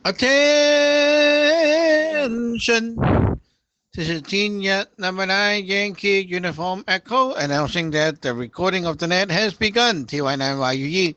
Attention! This is Genia number 9 Yankee Uniform Echo announcing that the recording of the net has begun. TY9YUE.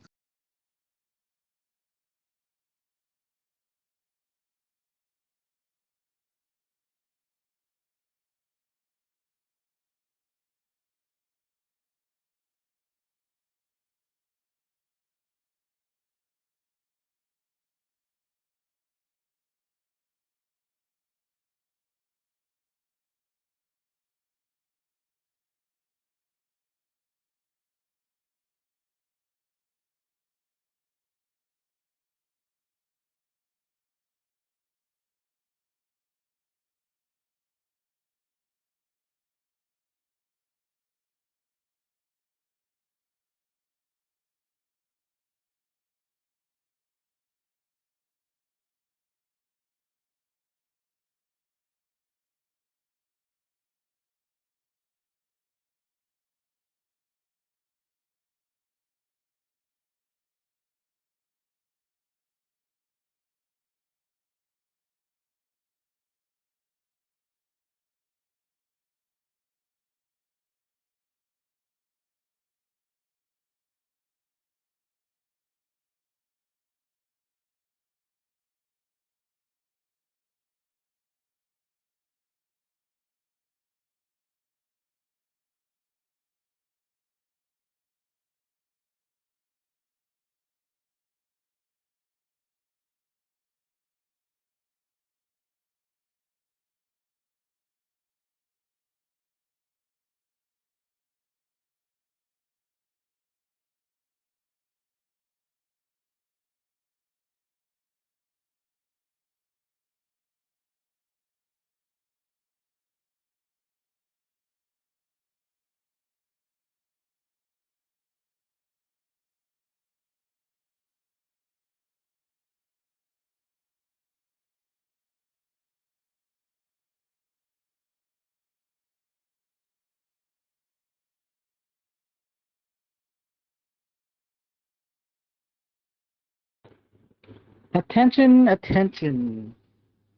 Attention, attention.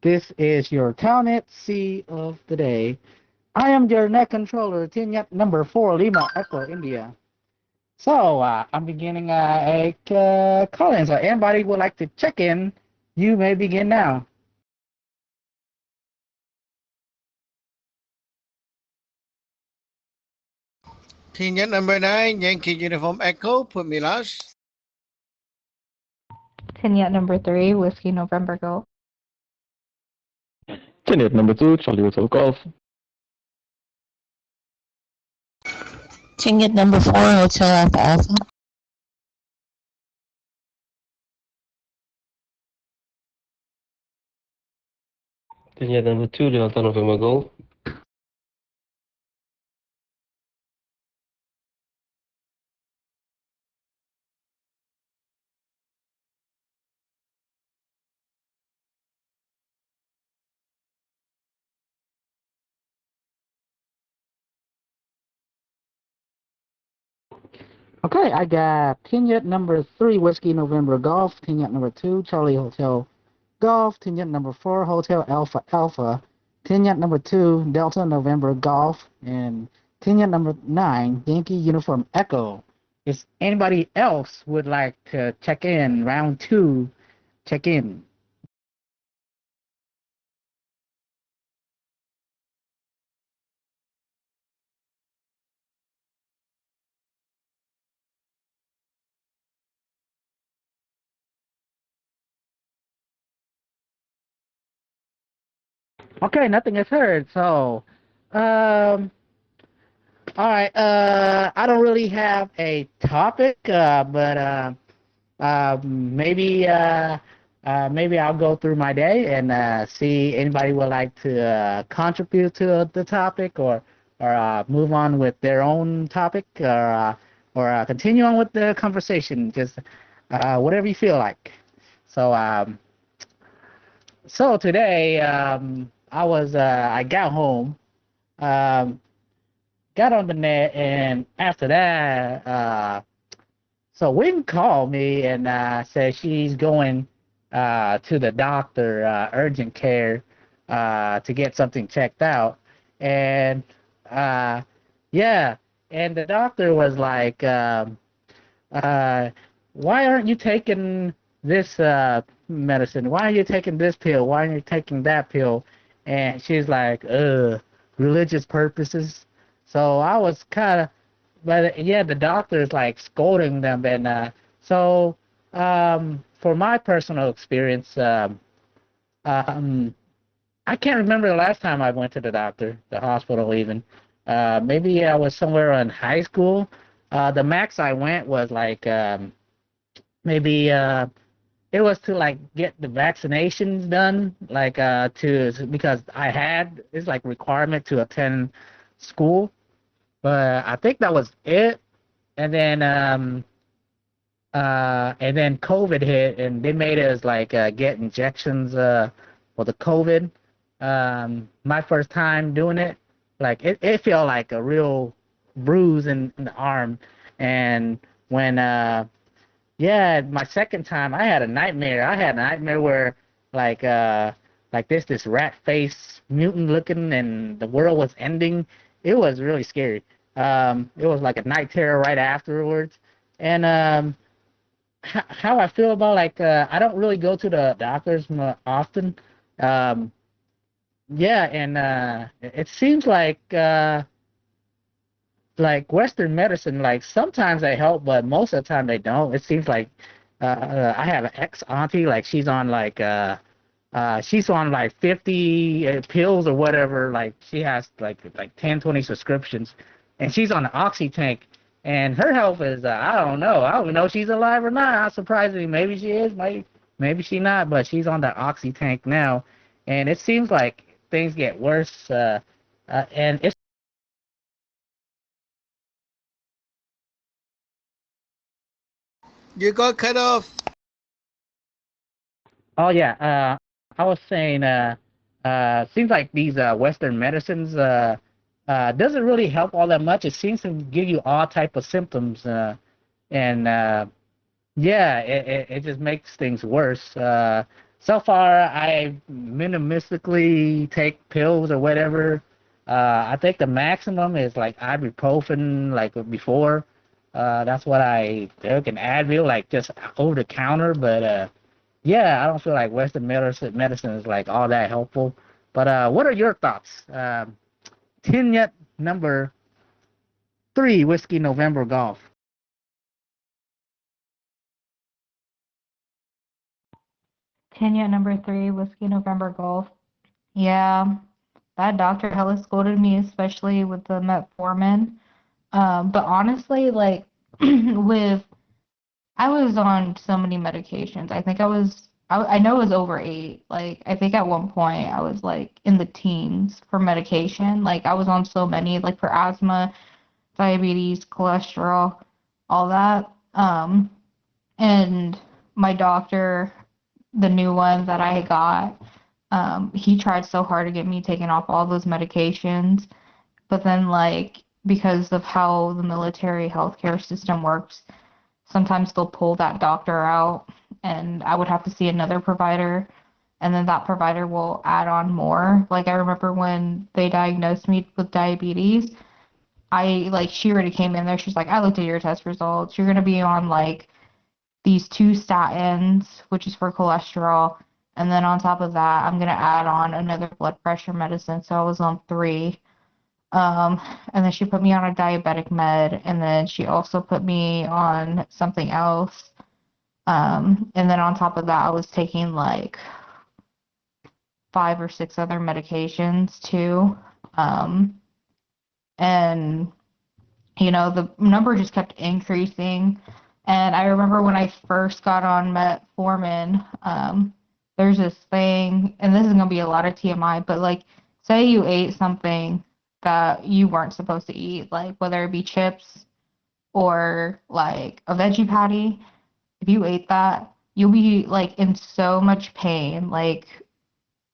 This is your Telnet C of the day. I am your net controller, Tinyat number 4, Lima Echo, India. So, I'm beginning a call-in. So, anybody would like to check in, you may begin now. Team number 9 Yankee Uniform Echo, put me last. Tinyat number 3, Whiskey November Golf. Tenet number 2, Charlie Hotel Golf. Ticket number 4, Hotel Alpha Alpha. Tenet number 2, Delta November Golf. Okay, I got Tinyat number 3, Whiskey November Golf. Tinyat number 2, Charlie Hotel Golf. Tinyat number 4, Hotel Alpha Alpha. Tinyat number 2, Delta November Golf. And Tinyat number 9, Yankee Uniform Echo. If anybody else would like to check in, round 2, check in. Okay, nothing is heard. So, um, all right. I don't really have a topic, but maybe I'll go through my day and see anybody would like to contribute to the topic or move on with their own topic or continue on with the conversation. Just whatever you feel like. So so today I got home, um, got on the net, and after that so Wing called me and said she's going to the doctor, urgent care, to get something checked out. And yeah, and the doctor was like, uh, why aren't you taking this medicine? Why are you taking this pill? Why aren't you taking that pill? And she's like, religious purposes. So I was kind of, but yeah, the doctor is like scolding them. And so for my personal experience, um, I can't remember the last time I went to the doctor, the hospital even. Maybe I was somewhere in high school. The max I went was like maybe it was to like get the vaccinations done, like to because I had it's like requirement to attend school, but I think that was it. And then COVID hit, and they made us like get injections for the COVID. My first time doing it, like it felt like a real bruise in the arm. And when yeah, my second time I had a nightmare. I had a nightmare where like this rat face mutant looking and the world was ending. It was really scary. It was like a night terror right afterwards. And how I feel about like I don't really go to the doctors often. Um, yeah, and it seems like Western medicine, like sometimes they help, but most of the time they don't. It seems like I have an ex auntie, like she's on like 50 pills or whatever. Like she has like 10, 20 subscriptions, and she's on the oxy tank. And her health is I don't know. I don't even know if she's alive or not. Surprisingly, maybe she is, maybe she not. But she's on the oxy tank now, and it seems like things get worse. And it's You got cut off. oh yeah. I was saying seems like these Western medicines doesn't really help all that much. It seems to give you all type of symptoms, and yeah, it just makes things worse. So far, I minimalistically take pills or whatever. I think the maximum is like ibuprofen, like before. That's what I took, and Advil, like just over the counter. But yeah, I don't feel like Western medicine is like all that helpful. But what are your thoughts? 10 yet number 3, Whiskey November Golf. Tanya number 3, Whiskey November Golf. Yeah, that doctor hella scolded me, especially with the metformin. But honestly, like with I was on so many medications. I think I know it was over 8. Like I think at one point I was like in the teens for medication. Like I was on so many, like for asthma, diabetes, cholesterol, all that. And my doctor, the new one that I got, he tried so hard to get me taken off all those medications. But then, like, because of how the military healthcare system works, sometimes they'll pull that doctor out, and I would have to see another provider, and then that provider will add on more. Like, I remember when they diagnosed me with diabetes, she already came in there. She's like, I looked at your test results. You're going to be on, like, these 2 statins, which is for cholesterol. And then on top of that, I'm going to add on another blood pressure medicine. So I was on 3. And then she put me on a diabetic med, and then she also put me on something else. And then on top of that, I was taking like 5 or 6 other medications too. And the number just kept increasing. And I remember when I first got on metformin, there's this thing, and this is gonna be a lot of TMI, but like, say you ate something that you weren't supposed to eat, like whether it be chips or like a veggie patty. If you ate that, you'll be like in so much pain, like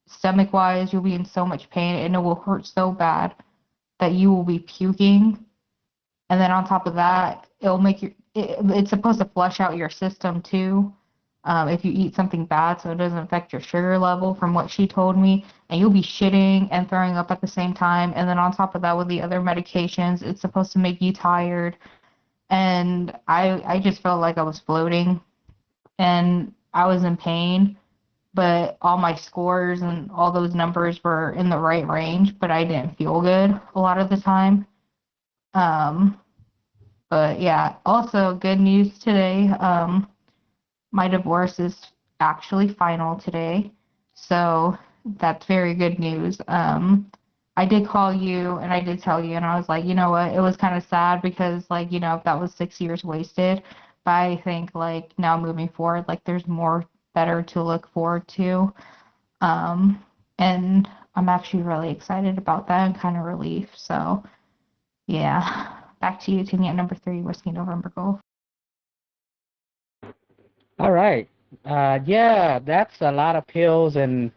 stomach wise, you'll be in so much pain, and it will hurt so bad that you will be puking. And then on top of that, it's supposed to flush out your system too. if you eat something bad, so it doesn't affect your sugar level, from what she told me. And you'll be shitting and throwing up at the same time. And then on top of that, with the other medications, it's supposed to make you tired. And I just felt like I was floating and I was in pain, but all my scores and all those numbers were in the right range, but I didn't feel good a lot of the time. Um, but yeah, also good news today. My divorce is actually final today, so that's very good news. I did call you and I did tell you, and I was like, you know what, it was kind of sad because, like, that was 6 years wasted. But I think, like, now moving forward, like, there's more better to look forward to. And I'm actually really excited about that and kind of relief. So, yeah. Back to you, Tanya, at number 3, Whiskey November Golf. All right. Yeah, that's a lot of pills, and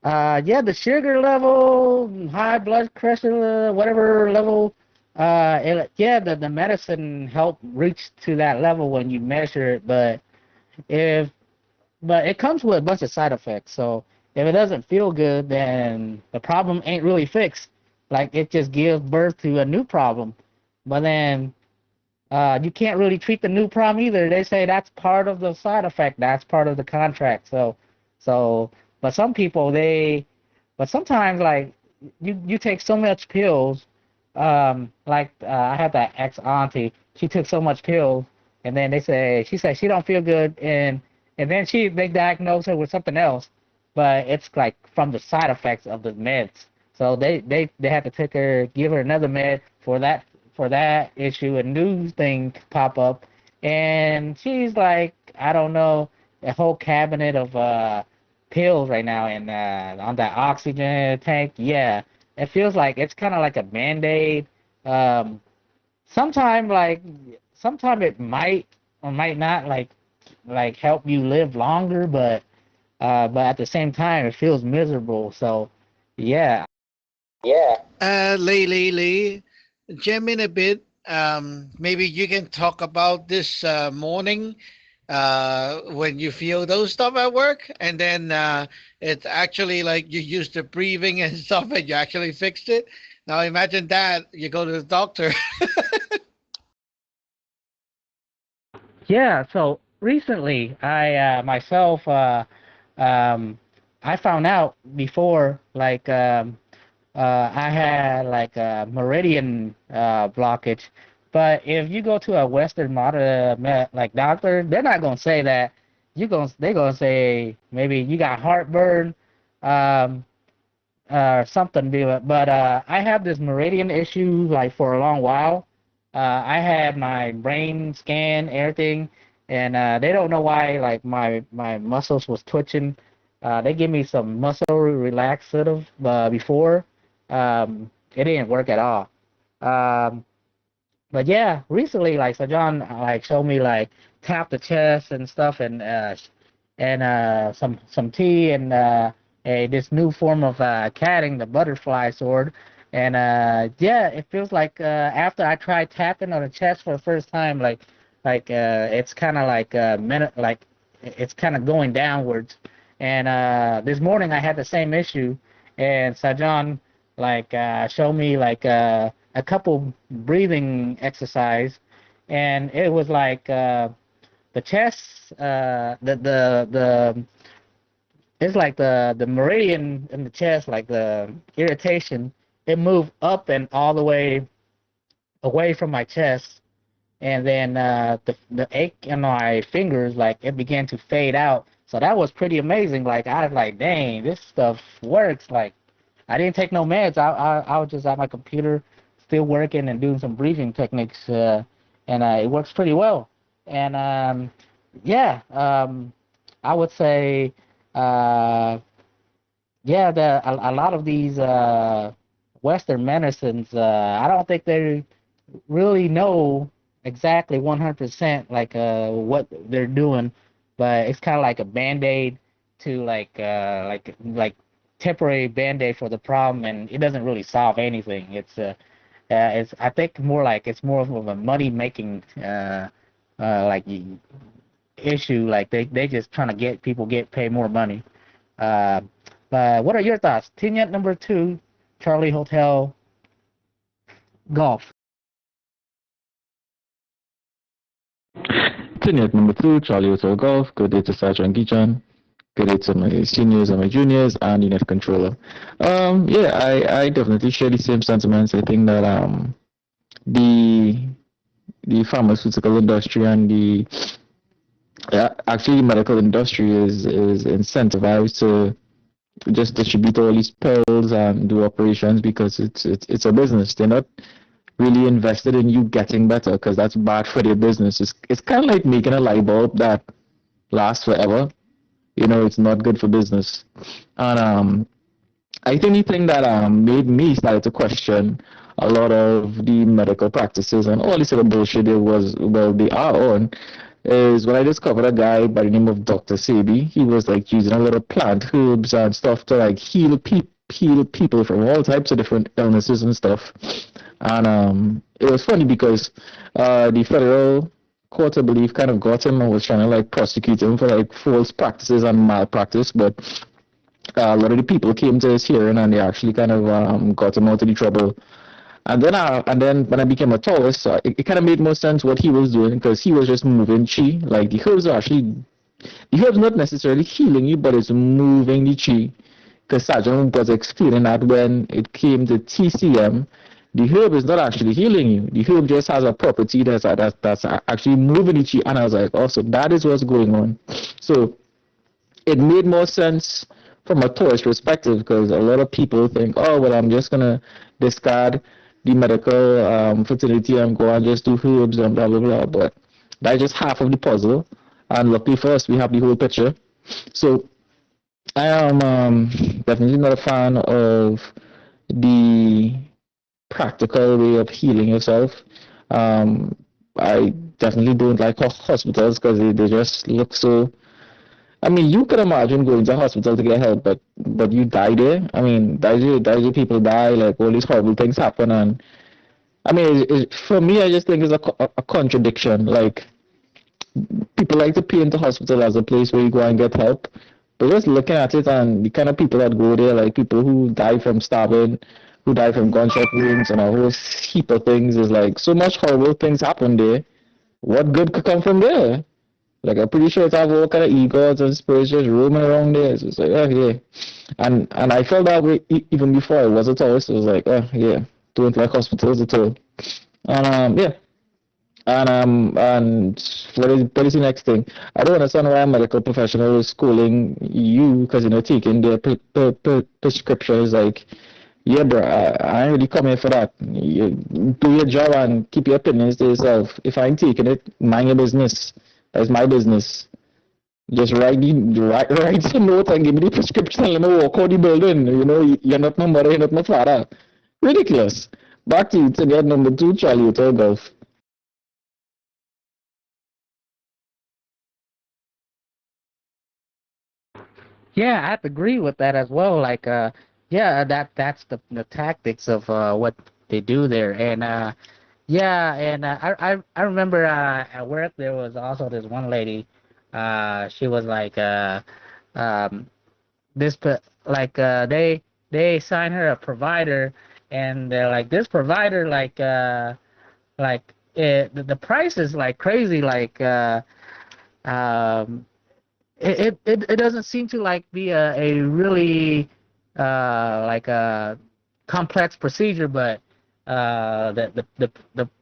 yeah, the sugar level, high blood pressure, whatever level, yeah, the medicine helped reach to that level when you measure it, if but it comes with a bunch of side effects. So if it doesn't feel good, then the problem ain't really fixed. Like, it just gives birth to a new problem. But then you can't really treat the new problem either. They say that's part of the side effect. That's part of the contract. So, but some people but sometimes, like, you take so much pills. Like, I had that ex auntie. She took so much pills, and then she said she don't feel good, and then they diagnosed her with something else, but it's like from the side effects of the meds. So they had to give her another med for that issue. A new thing pop up, and she's like, I don't know, a whole cabinet of pills right now, and on that oxygen tank. Yeah, it feels like it's kind of like a band-aid. Um, sometime it might or might not like help you live longer, but at the same time it feels miserable. So yeah. Lee, jam in a bit. Maybe you can talk about this morning when you feel those stuff at work, and then it's actually like you used the breathing and stuff, and you actually fixed it. Now imagine that you go to the doctor. Yeah, so recently I myself um I found out before, like, I had like a meridian blockage. But if you go to a Western modern like doctor, they're not gonna say that. They're gonna say maybe you got heartburn, um, or something. But I have this meridian issue like for a long while. I had my brain scan, everything, and they don't know why, like, my muscles was twitching. They give me some muscle relaxative before. It didn't work at all. Um, but yeah, recently, like, so John like showed me, like, tap the chest and stuff, and some tea, and this new form of catting, the butterfly sword. And yeah, it feels like after I tried tapping on the chest for the first time, it's kind of like it's kind of going downwards. And this morning I had the same issue, and Sajan showed me a couple breathing exercise, and it was like the chest, the it's like the meridian in the chest, like the irritation, it moved up and all the way away from my chest, and then the ache in my fingers, like, it began to fade out. So that was pretty amazing. Like, I was like, dang, this stuff works. Like, I didn't take no meds. I was just at my computer, still working and doing some breathing techniques, and it works pretty well. And yeah, I would say, uh, yeah, a lot of these Western medicines, I don't think they really know exactly 100% what they're doing, but it's kind of like a band-aid to like temporary band-aid for the problem, and it doesn't really solve anything. It's I think more like it's more of a money making like issue. Like they just trying to pay more money. Uh, but what are your thoughts? Tenyet number 2, Charlie Hotel Golf. Tenured number 2, Charlie Hotel Golf. Good day to Sergeant Gichan. Good day to my seniors and my juniors and the net controller. Yeah, I definitely share the same sentiments. I think that the pharmaceutical industry and the actually the medical industry is incentivized to just distribute all these pills and do operations because it's a business. They're not really invested in you getting better because that's bad for their business. It's kind of like making a light bulb that lasts forever. You know, it's not good for business. And I think the thing that made me start to question a lot of the medical practices and all this other bullshit they are on is when I discovered a guy by the name of Dr. Sabi. He was like using a lot of plant herbs and stuff to like heal people from all types of different illnesses and stuff. And it was funny because the federal court, I believe, kind of got him and was trying to like prosecute him for like false practices and malpractice, but a lot of the people came to his hearing and they actually kind of got him out of the trouble. And then when I became a Taoist, it kind of made more sense what he was doing because he was just moving chi. Like the herbs not necessarily healing you, but it's moving the chi. Because Sajjan was explaining that when it came to TCM, the herb is not actually healing you. The herb just has a property that's actually moving the chi. And I was like, oh, so that is what's going on. So it made more sense from a Taoist perspective because a lot of people think, oh, well, I'm just going to discard the medical fertility and go and just do herbs and blah, blah, blah. But that's just half of the puzzle. And luckily for us, we have the whole picture. So I am definitely not a fan of the practical way of healing yourself. I definitely don't like hospitals because they just look so... I mean, you can imagine going to a hospital to get help, but you die there. I mean, die people die, like all these horrible things happen. And I mean, for me, I just think it's a contradiction. Like, people like to paint the hospital as a place where you go and get help. But just looking at it and the kind of people that go there, like people who die from starving, who die from gunshot wounds and a whole heap of things, is like so much horrible things happen there. What good could come from there? Like, I'm pretty sure it's have all kind of egos and spirits just roaming around there. So it's like, oh, yeah. And I felt that way even before I was a Taoist. It was like, oh, yeah, don't like hospitals at all. And, yeah. And what is the next thing? I don't understand why a medical professional is schooling you because, you know, taking their prescriptions. Like, yeah, bro, I ain't really come here for that. You do your job and keep your opinions to yourself. If I ain't taking it, mind your business. That's my business. Just write some note and give me the prescription and let me walk out the building. You know, you're not my mother, you're not my father. Ridiculous. Back to you, Tenured number 2, Charlie Hotel Golf. Yeah, I have to agree with that as well. Like, yeah, that's the tactics of what they do there. And yeah, and I remember at work there was also this one lady. She was like this, like they assigned her a provider, and they're like this provider the price is like crazy. Like um it doesn't seem to like be a really like a complex procedure, but the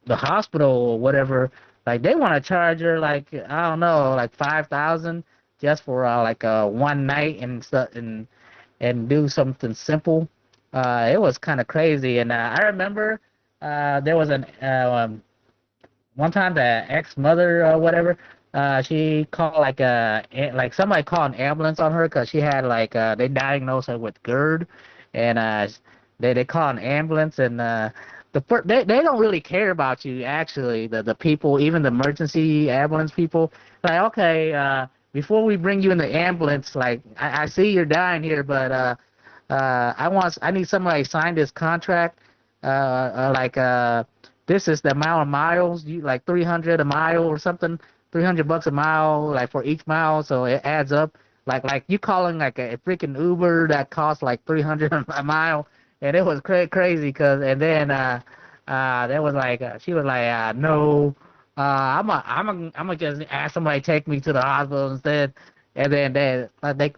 hospital or whatever, like they want to charge her like I don't know, like 5,000 just for like one night and do something simple. It was kind of crazy, and I remember there was an one time the ex-mother or whatever, she called like somebody called an ambulance on her because she had like they diagnosed her with GERD, and they called an ambulance, and they don't really care about you actually, the people, even the emergency ambulance people. Like, okay, before we bring you in the ambulance, like I see you're dying here, but I need somebody to sign this contract, this is the amount of miles, you like 300 a mile or something, $300 a mile, like for each mile, so it adds up. Like you calling like a freaking Uber that costs like 300 a mile, and it was crazy. And then there was like she was like no, I'm just ask somebody to take me to the hospital instead, and then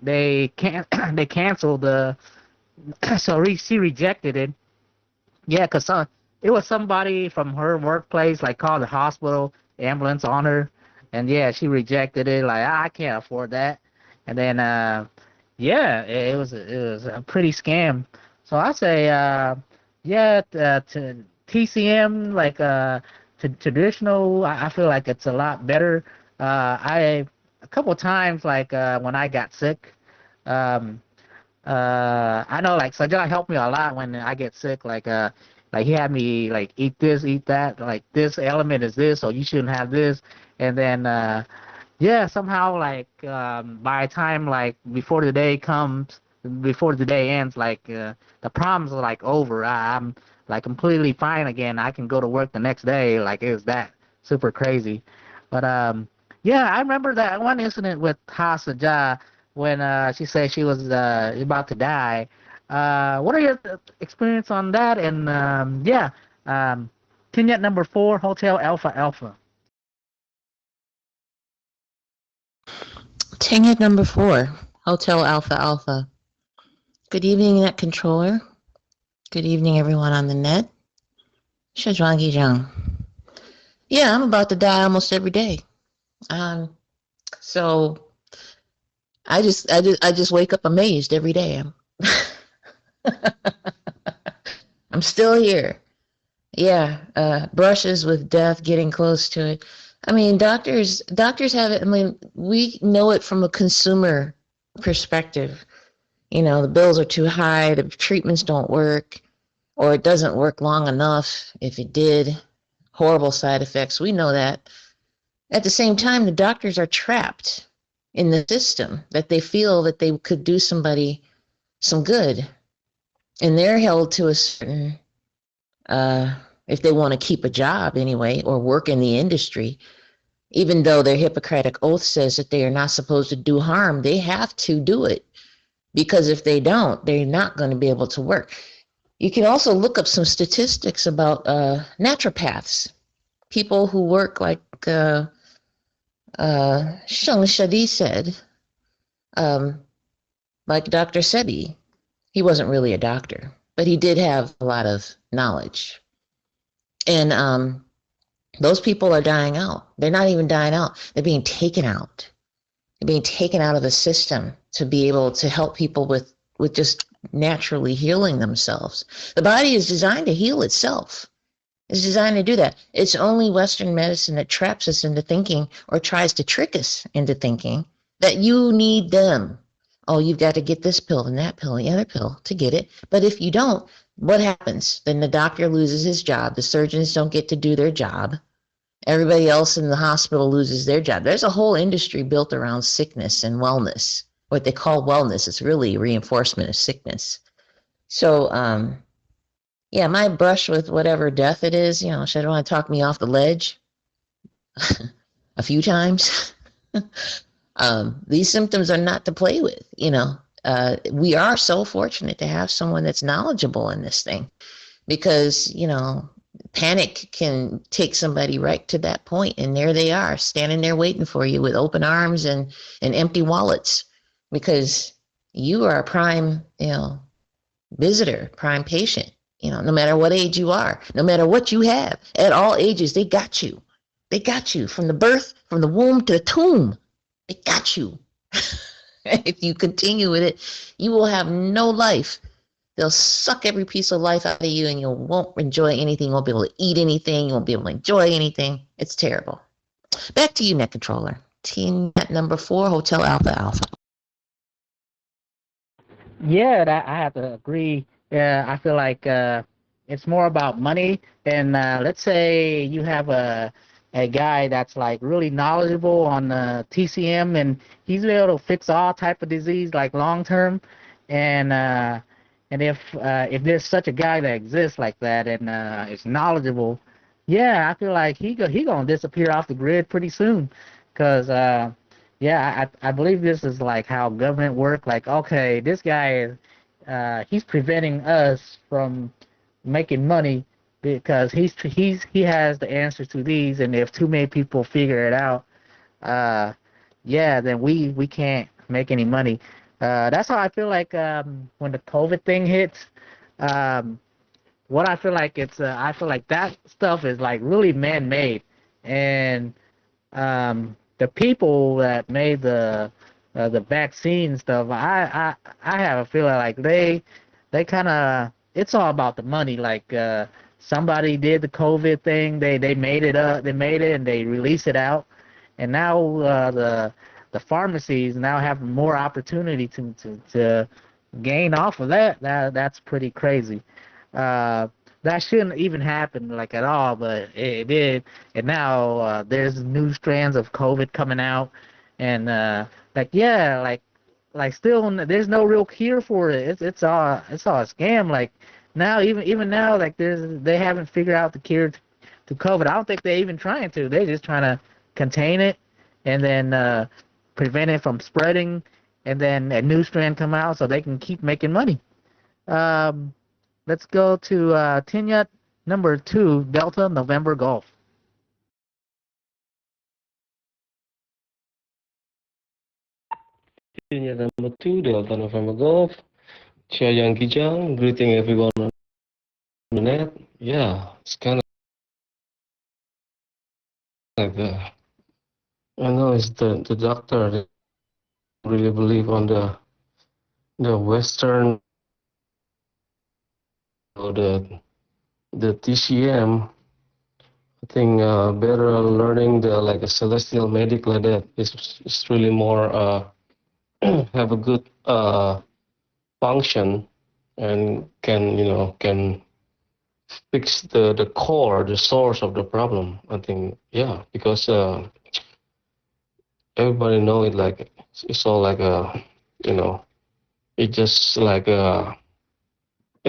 they can't they canceled the so she rejected it. Yeah, 'cause it was somebody from her workplace like called the hospital ambulance on her, and yeah, she rejected it. Like I can't afford that. And then yeah, it was a pretty scam. So I say yeah, to TCM like to traditional, I feel like it's a lot better. I a couple times like when I got sick. Um, I know like Sajah helped me a lot when I get sick. Like he had me like eat this, eat that. Like this element is this, so you shouldn't have this. And then yeah, somehow like by the time like before the day ends, like the problems are like over. I'm like completely fine again. I can go to work the next day. Like it was that super crazy. But yeah, I remember that one incident with Ha Sajah when she said she was about to die. What are your experience on that? And yeah, Kenyat number 4, Hotel Alpha Alpha. Ticket number 4, Hotel Alpha Alpha. Good evening, Net Controller. Good evening, everyone on the net. Shazwangi Jung. Yeah, I'm about to die almost every day. So I just wake up amazed every day. I'm still here. Yeah, brushes with death, getting close to it. I mean, doctors have it. I mean, we know it from a consumer perspective. You know, the bills are too high, the treatments don't work, or it doesn't work long enough. If it did, horrible side effects. We know that. At the same time, the doctors are trapped in the system that they feel that they could do somebody some good. And they're held to a certain, if they want to keep a job anyway, or work in the industry, even though their Hippocratic oath says that they are not supposed to do harm, they have to do it. Because if they don't, they're not going to be able to work. You can also look up some statistics about naturopaths, people who work like Sheng Shadi said, like Dr. Sebi. He wasn't really a doctor, but he did have a lot of knowledge. And those people are dying out. They're not even dying out. They're being taken out. They're being taken out of the system to be able to help people with just naturally healing themselves. The body is designed to heal itself. It's designed to do that. It's only Western medicine that traps us into thinking or tries to trick us into thinking that you need them. Oh, you've got to get this pill and that pill and the other pill to get it. But if you don't, what happens? Then the doctor loses his job. The surgeons don't get to do their job. Everybody else in the hospital loses their job. There's a whole industry built around sickness and wellness. What they call wellness is really reinforcement of sickness. So, yeah, my brush with whatever death it is, you know, should I want to talk me off the ledge a few times? These symptoms are not to play with, you know. We are so fortunate to have someone that's knowledgeable in this thing because, you know, panic can take somebody right to that point, and there they are standing there waiting for you with open arms and empty wallets because you are a prime, you know, visitor, prime patient, you know, no matter what age you are, no matter what you have, at all ages, they got you. They got you from the birth, from the womb to the tomb. They got you. If you continue with it, you will have no life. They'll suck every piece of life out of you and you won't enjoy anything. You won't be able to eat anything. You won't be able to enjoy anything. It's terrible. Back to you, Net Controller. Team Net number 4, Hotel Alpha Alpha. Yeah, that I have to agree. I feel like it's more about money. And let's say you have a guy that's like really knowledgeable on TCM, and he's able to fix all type of disease like long term. And if there's such a guy that exists like that and is knowledgeable, yeah, I feel like he gonna disappear off the grid pretty soon. Cause yeah, I believe this is like how government work. Like, okay, this guy is he's preventing us from making money because he has the answers to these, and if too many people figure it out, uh, yeah, then we can't make any money. That's how I feel like when the COVID thing hits. Um, what I feel like I feel like that stuff is like really man-made, and the people that made the vaccine stuff, I have a feeling like they kind of it's all about the money. Like somebody did the COVID thing, they made it up, they made it and they release it out, and now the pharmacies now have more opportunity to gain off of that. That's pretty crazy. Uh, that shouldn't even happen like at all, but it did. And now there's new strands of COVID coming out, and like yeah, like still there's no real cure for it. It's all a scam. Like now even now like they haven't figured out the cure to COVID. I don't think they're even trying to. They're just trying to contain it and then prevent it from spreading, and then a new strand come out so they can keep making money. Um, let's go to Tinyat number 2, Delta November Golf. Kenya number 2, Delta November Golf. Chia Yang Kijang, greeting everyone on the net. Yeah, it's kind of like I know it's the doctor that really believe on the Western or the TCM. I think better learning the like a celestial medic like that is really more have a good function and can fix the core, the source of the problem. I think yeah, because everybody know it like it's all like a it just like a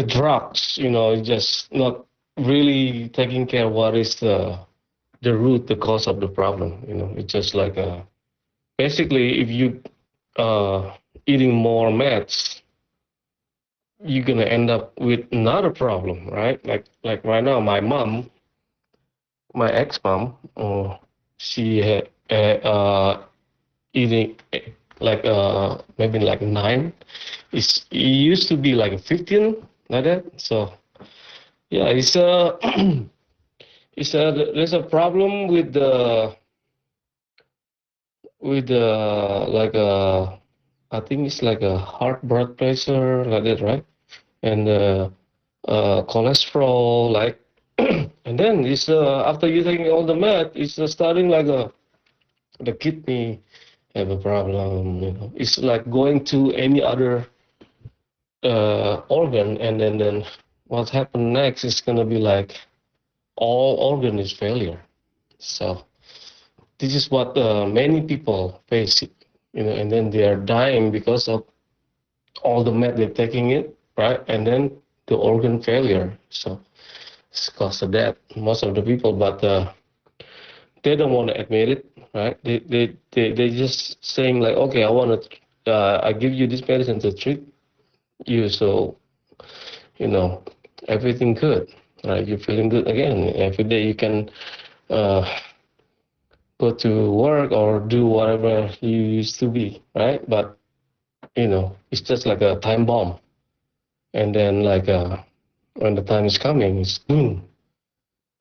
drugs. It's just not really taking care of what is the root, the cause of the problem. It's just like basically if you eating more meds, you're gonna end up with another problem, right? Like right now, my ex-mom, she had eating like maybe like 9. It used to be like 15 like that. So yeah, there's a problem with the like I think it's like a heart blood pressure like that, right? And cholesterol, like, and then it's after you taking all the med, it's starting like the kidney have a problem. It's like going to any other organ, and then what happened next is gonna be like all organ is failure. So this is what many people face it, and then they are dying because of all the med they're taking it, right? And then the organ failure. So it's cause of death, most of the people, but they don't want to admit it, right? They just saying like, okay, I give you this medicine to treat you, so you know everything good, right? You're feeling good again every day. You can uh, go to work or do whatever you used to be, right? But it's just like a time bomb, and then like when the time is coming, it's boom,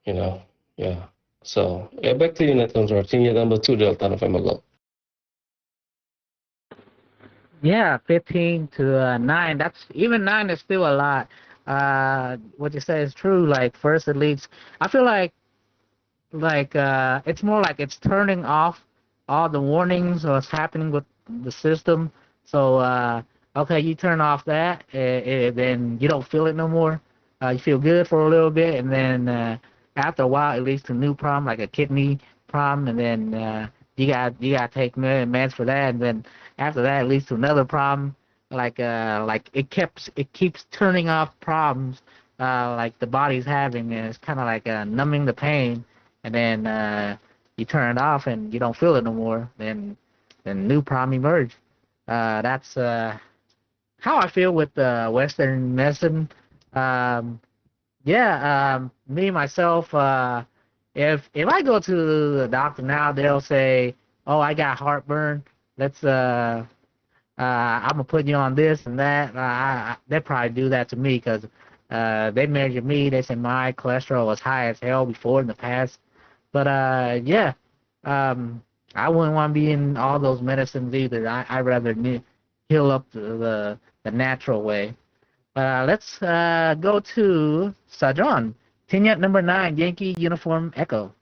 you know, yeah. So yeah, back to you, Nathan. Senior number 2, Delta November Golf. Yeah, 15 to 9. That's even 9 is still a lot. What you say is true. Like first it leads. I feel like it's more like it's turning off all the warnings or what's happening with the system. So okay, you turn off that, then you don't feel it no more. You feel good for a little bit, and then after a while, it leads to a new problem like a kidney problem, and then you got to take meds for that, and then after that, it leads to another problem. Like it keeps turning off problems like the body's having, and it's kind of like numbing the pain, and then you turn it off and you don't feel it no more, then new problem emerge. That's how I feel with Western medicine. Um, me myself, if I go to the doctor now, they'll say, "Oh, I got heartburn. Let's I'm gonna put you on this and that." They probably do that to me because they measure me. They say my cholesterol was high as hell before in the past. But I wouldn't want to be in all those medicines either. I rather heal up the natural way. Let's go to Sajon. Tinyat number 9, Yankee Uniform Echo.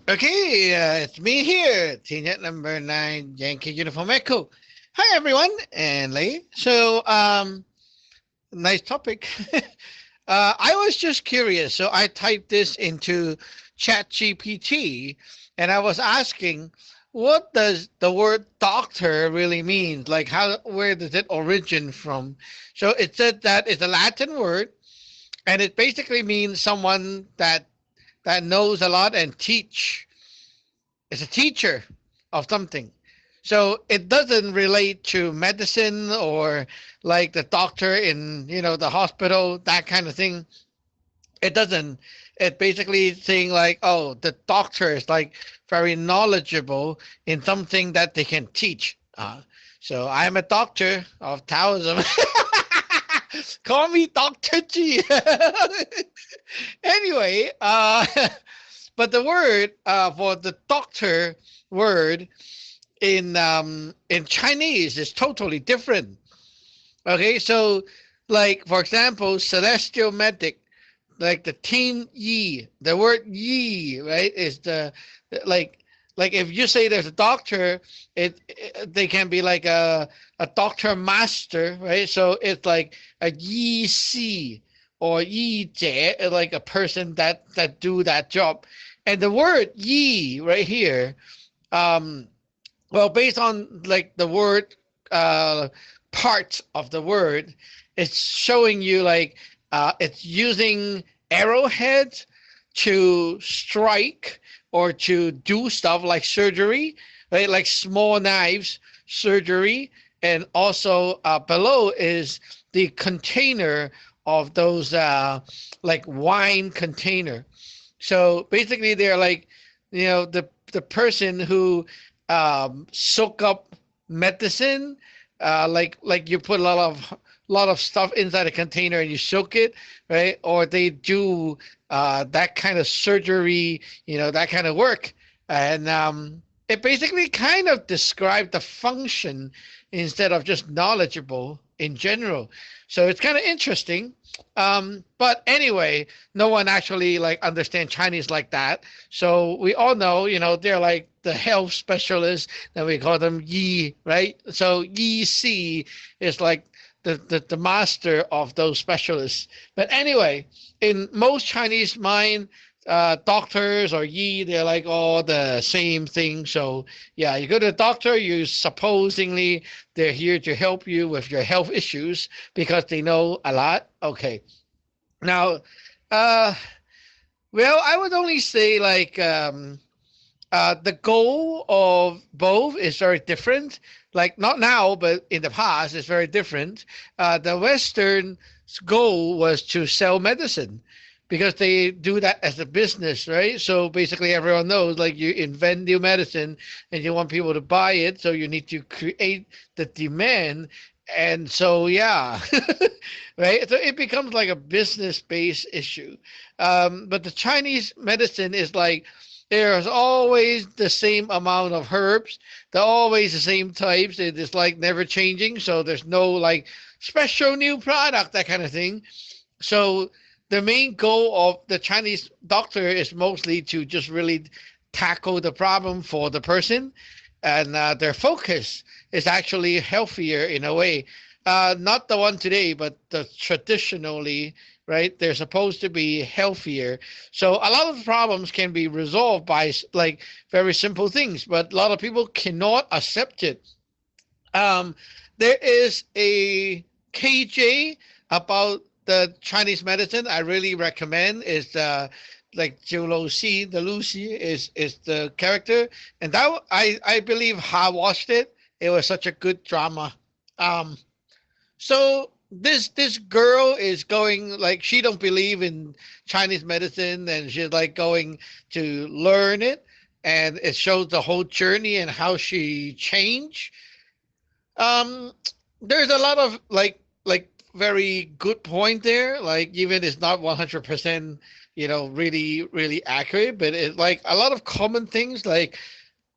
Okay, it's me here, Tinyat number 9, Yankee Uniform Echo. Hi, everyone, and Lei. So, nice topic. I was just curious, so I typed this into ChatGPT, and I was asking, what does the word doctor really mean? Like, where does it origin from? So it said that it's a Latin word, and it basically means someone that knows a lot and teach. It's a teacher of something. So it doesn't relate to medicine or like the doctor in, the hospital, that kind of thing. It doesn't. It basically saying like, oh, the doctor is like very knowledgeable in something that they can teach. So I am a doctor of Taoism. Call me Dr. G. Anyway, but the word for the doctor word in Chinese is totally different. Okay, so like for example, celestial medic, like the team yi, the word yi, right, is the like if you say there's a doctor, they can be like a doctor master, right? So it's like a yi si or yi jie, like a person that do that job. And the word yi right here, well, based on like the word parts of the word, it's showing you like it's using arrowheads to strike or to do stuff like surgery, right? Like small knives, surgery, and also below is the container of those like wine container. So basically, they're like, the person who soak up medicine, like you put a lot of stuff inside a container and you soak it, right? Or they do that kind of surgery, that kind of work. And it basically kind of described the function instead of just knowledgeable in general. So it's kind of interesting. But anyway, no one actually like understands Chinese like that. So we all know, they're like the health specialists, that we call them yi, right? So yi si is like the master of those specialists. But anyway, in most Chinese mind, doctors or yi, they're like all the same thing. So yeah, you go to the doctor, you supposedly they're here to help you with your health issues because they know a lot. Okay. Now, well, I would only say like the goal of both is very different. Like not now, but in the past, it's very different. The Western goal was to sell medicine because they do that as a business, right? So basically everyone knows like you invent new medicine and you want people to buy it. So you need to create the demand. And so, yeah, right. So it becomes like a business-based issue. But the Chinese medicine is like, there's always the same amount of herbs. They're always the same types. It is like never changing. So there's no like special new product, that kind of thing. So the main goal of the Chinese doctor is mostly to just really tackle the problem for the person. And their focus is actually healthier in a way. Not the one today, but the traditionally, right? They're supposed to be healthier. So a lot of the problems can be resolved by like very simple things, but a lot of people cannot accept it. There is a KJ about the Chinese medicine I really recommend is like Jiu Lo Si, the Lucy is the character, and that I believe Ha watched it. It was such a good drama. Um, so this girl is going like she don't believe in Chinese medicine, and she's like going to learn it, and it shows the whole journey and how she changed. Um, there's a lot of like very good point there. Like even it's not 100%, really accurate, but it's like a lot of common things like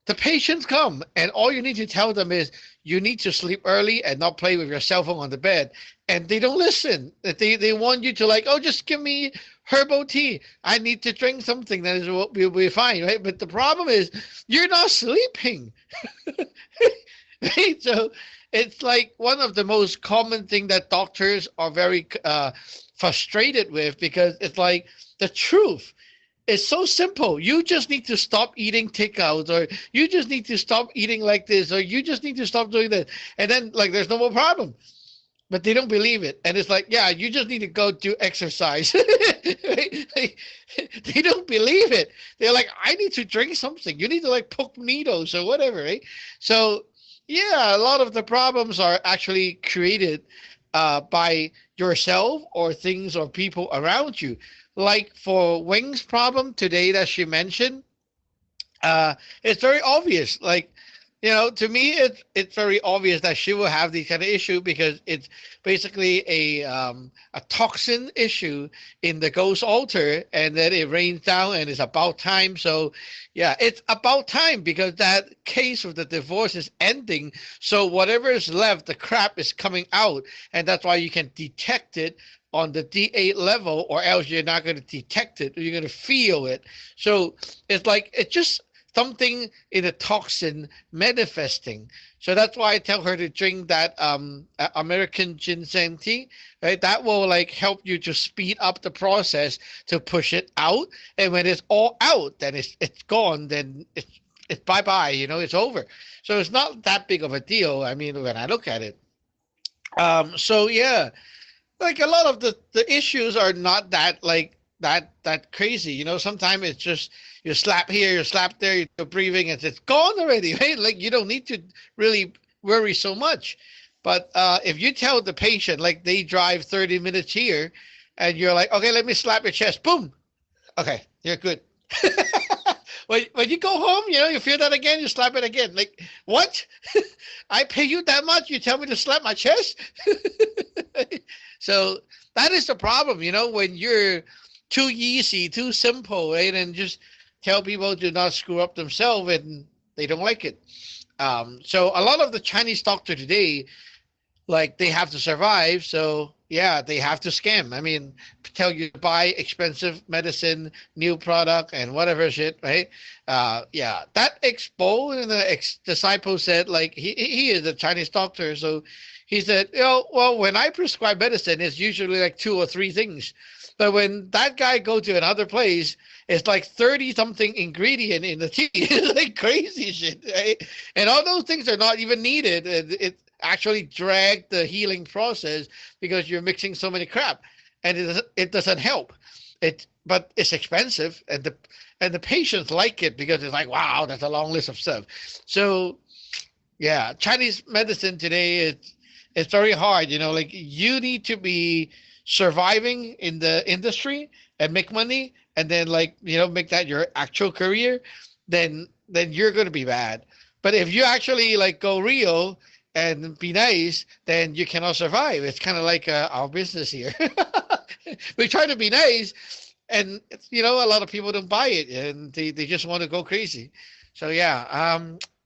the patients come and all you need to tell them is you need to sleep early and not play with your cell phone on the bed, and they don't listen. They want you to like, oh, just give me herbal tea, I need to drink something that is will be fine, right? But the problem is you're not sleeping. Right? So it's like one of the most common thing that doctors are very frustrated with, because it's like the truth. It's so simple. You just need to stop eating takeouts, or you just need to stop eating like this, or you just need to stop doing this. And then like there's no more problem. But they don't believe it. And it's like, yeah, you just need to go do exercise. They don't believe it. They're like, I need to drink something. You need to like poke needles or whatever, right? So yeah, a lot of the problems are actually created by yourself or things or people around you. Like for Wing's problem today that she mentioned, it's very obvious. Like, to me, it's very obvious that she will have these kind of issue because it's basically a toxin issue in the ghost altar, and then it rains down, and it's about time. So, yeah, it's about time because that case of the divorce is ending. So whatever is left, the crap is coming out, and that's why you can detect it on the D8 level, or else you're not going to detect it. You're going to feel it. So it's like it's just something in a toxin manifesting. So that's why I tell her to drink that American ginseng tea, right? That will like help you to speed up the process to push it out. And when it's all out, then it's gone. Then it's bye bye. It's over. So it's not that big of a deal. I mean, when I look at it. So yeah, like a lot of the issues are not that like that crazy. Sometimes it's just you slap here, you slap there, you're breathing, and it's gone already, right? Like you don't need to really worry so much. But if you tell the patient, like they drive 30 minutes here, and you're like, okay, let me slap your chest, boom, okay, you're good. When you go home, you feel that again, you slap it again. Like, what? I pay you that much, you tell me to slap my chest? So that is the problem, when you're too easy, too simple, right? And just tell people to not screw up themselves, and they don't like it. So a lot of the Chinese doctor today, like they have to survive. So yeah, they have to scam. I mean, tell you to buy expensive medicine, new product, and whatever shit, right? Yeah, that Expo and the disciple said, like he is a Chinese doctor, so he said, well, when I prescribe medicine, it's usually like 2 or 3 things. But when that guy go to another place, it's like 30 something ingredient in the tea. It's like crazy shit, right? And all those things are not even needed. It actually dragged the healing process because you're mixing so many crap, and it doesn't help. But it's expensive, and the patients like it because it's like, wow, that's a long list of stuff. So yeah, Chinese medicine today it's very hard. Like you need to be surviving in the industry and make money, and then like make that your actual career, then you're going to be bad. But if you actually like go real and be nice, then you cannot survive. It's kind of like our business here. We try to be nice, and a lot of people don't buy it, and they just want to go crazy. So yeah,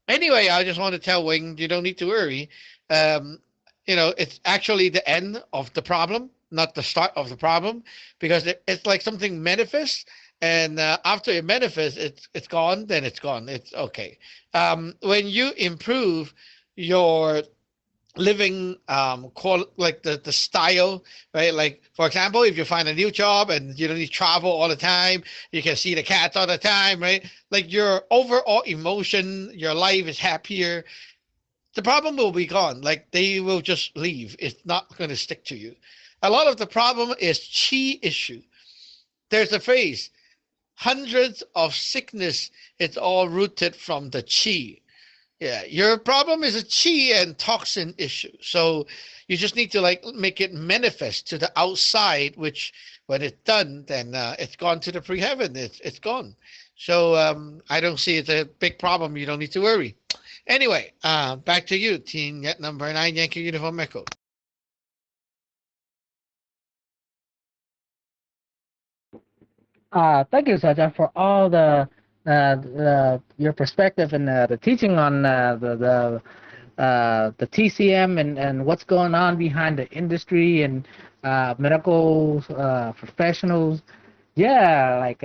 anyway, I just want to tell Wing, you don't need to worry. It's actually the end of the problem, not the start of the problem, because it's like something manifests, and after it manifests, it's gone, then it's gone. It's okay. When you improve your living like the style, right? Like for example, if you find a new job and you don't need to travel all the time, you can see the cats all the time, right? Like your overall emotion, your life is happier, the problem will be gone. Like they will just leave. It's not going to stick to you. A lot of the problem is chi issue. There's a phrase, hundreds of sickness, it's all rooted from the chi. Yeah, your problem is a chi and toxin issue. So you just need to like make it manifest to the outside, which when it's done, then it's gone to the pre-heaven. It's gone. So I don't see it's a big problem. You don't need to worry. Anyway, back to you, team number 9, Yankee Uniform Echo. Thank you, Sajan, for all your perspective and the teaching on the TCM and what's going on behind the industry and medical professionals. Yeah, like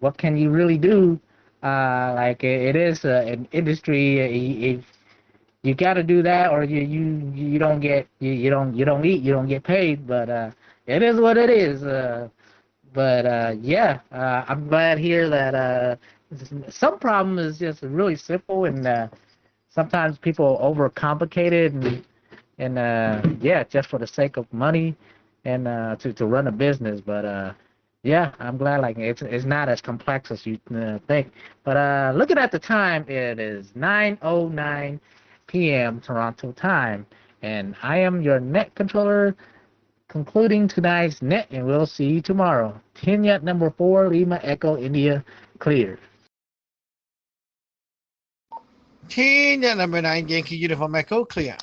what can you really do? Like it is an industry. If you got to do that, or you don't get you don't eat, you don't get paid. But it is what it is. But yeah, I'm glad here that some problem is just really simple, and sometimes people overcomplicate it, and yeah, just for the sake of money and to run a business. But yeah, I'm glad like it's not as complex as you think. But looking at the time, it is 9:09 p.m. Toronto time, and I am your net controller, concluding tonight's net, and we'll see you tomorrow. Kenya number 4, Lima Echo India, clear. Team number 9, Yankee Uniform Echo, clear.